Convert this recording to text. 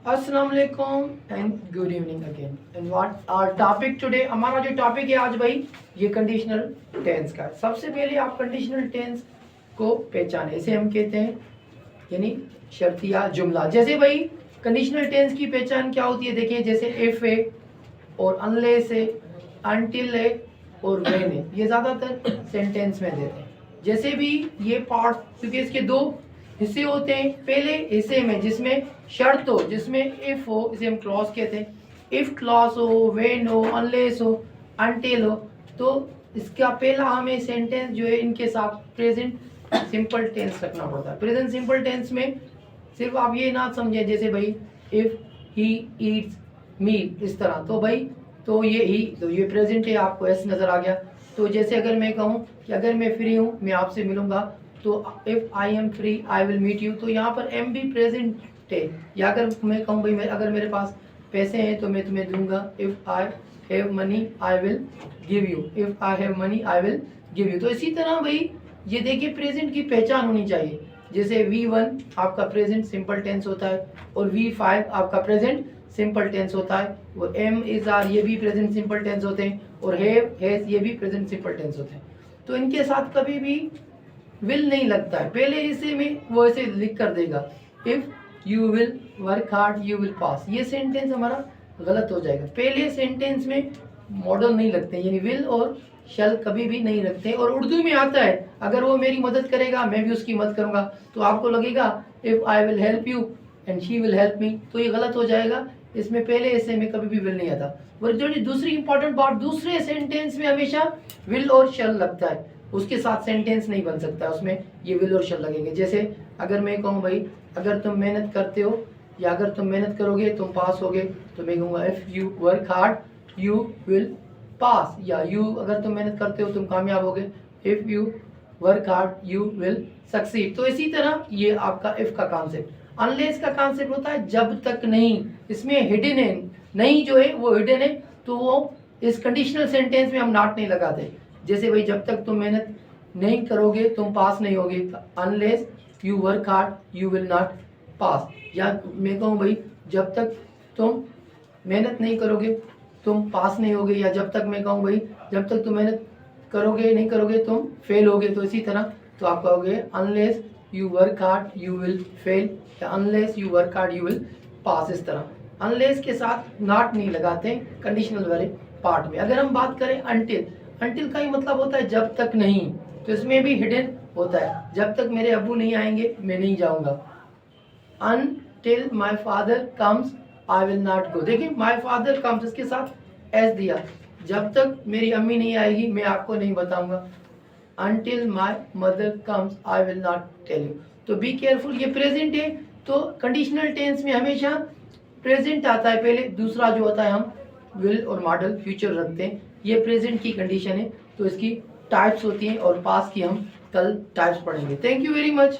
अस्सलाम वालेकुम and good evening again and what our topic today. हमारा जो टॉपिक है आज भाई ये कंडीशनल टेंस का। सबसे पहले आप कंडीशनल टेंस को पहचाने, इसे हम कहते हैं यानी शर्तिया जुमला। जैसे भाई कंडीशनल टेंस की पहचान क्या होती है, देखिए जैसे इफ है और अनलेस है, अनटिल है और व्हेन है, ये ज़्यादातर सेंटेंस में देते हैं। जैसे भी ये पार्ट, क्योंकि इसके दो हिस्से होते हैं। पहले हिस्से में जिसमें शर्त हो, जिसमें इफ हो, इसे हम क्लॉज कहते हैं। इफ क्लॉज हो, व्हेन हो, अनलेस हो, अनटिल हो, तो इसका पहला हमें सेंटेंस जो है इनके साथ प्रेजेंट सिंपल टेंस रखना पड़ता है। प्रेजेंट सिंपल टेंस में सिर्फ आप ये ना समझें जैसे भाई इफ ही ईट्स मील इस तरह, तो भाई तो ये प्रेजेंट है, आपको ऐसे नजर आ गया। तो जैसे अगर मैं कहूँ कि अगर मैं फ्री हूँ मैं आपसे मिलूंगा, तो if I am free I will meet you, तो यहाँ पर एम भी प्रेजेंट है। या अगर मैं कहूँ भाई अगर मेरे पास पैसे हैं तो मैं तुम्हें दूंगा, if I have money I will give you, if I have money I will give you. तो इसी तरह भाई ये देखिए प्रेजेंट की पहचान होनी चाहिए। जैसे V1 आपका प्रेजेंट सिंपल टेंस होता है और V5 आपका प्रेजेंट सिंपल टेंस होता है, और M इज आर ये भी प्रेजेंट सिंपल टेंस होते हैं, और हैव हैज ये भी प्रेजेंट सिंपल टेंस होते हैं। तो इनके साथ कभी भी विल नहीं लगता है। पहले हिस्से में वो ऐसे लिख कर देगा if you will work hard you will पास, ये सेंटेंस हमारा गलत हो जाएगा। पहले सेंटेंस में मॉडल नहीं लगते, यानी विल और शल कभी भी नहीं रखते। और उर्दू में आता है अगर वो मेरी मदद करेगा मैं भी उसकी मदद करूंगा, तो आपको लगेगा if I will help you and she will help me, तो ये गलत हो जाएगा। इसमें पहले हिस्से में कभी भी विल नहीं आता। और जो दूसरी इंपॉर्टेंट बात, दूसरे सेंटेंस में हमेशा विल और शल लगता है, उसके साथ सेंटेंस नहीं बन सकता, उसमें ये विल और शल लगेंगे। जैसे अगर मैं कहूँ भाई अगर तुम मेहनत करते हो या अगर तुम मेहनत करोगे तुम पास होगे, तो मैं कहूँगा if you work hard you will पास, या यू अगर तुम मेहनत करते हो तुम कामयाब होगे, if you work hard you will succeed. तो इसी तरह ये आपका इफ का कॉन्सेप्ट। अनलेस का कॉन्सेप्ट होता है जब तक नहीं, इसमें हिडन है, नहीं जो है वो हिडन है, तो वो इस कंडीशनल सेंटेंस में हम नॉट नहीं लगाते। जैसे भाई जब तक तुम मेहनत नहीं करोगे तुम पास नहीं होगे, unless you work hard you will not pass. या मैं कहूँ भाई जब तक तुम मेहनत नहीं करोगे तुम पास नहीं होगे, या जब तक मैं कहूँ भाई जब तक तुम मेहनत करोगे नहीं करोगे तुम फेल होगे, तो इसी तरह तो आप कहोगे unless you work hard you will fail, या unless you work hard you will pass. इस तरह अनलेस के साथ नॉट नहीं लगाते कंडीशनल वाले पार्ट में। अगर हम बात करें अनटिल, अनटिल का ही मतलब होता है जब तक नहीं, तो इसमें भी हिडन होता है, जब तक मेरे अब्बू नहीं आएंगे मैं नहीं जाऊंगा। Until my father comes I will not go. देखिए माई फादर कम्स इसके साथ एस दिया, जब तक मेरी अम्मी नहीं आएगी मैं आपको नहीं बताऊंगा। Until my mother comes I will not tell you. तो बी केयरफुल, ये प्रेजेंट है तो कंडीशनल टेंस में हमेशा प्रेजेंट आता है पहले, दूसरा जो होता है हम विल और मॉडल फ्यूचर रखते हैं। ये प्रेजेंट की कंडीशन है, तो इसकी टाइप्स होती हैं और पास की हम कल टाइप्स पढ़ेंगे। Thank you very much.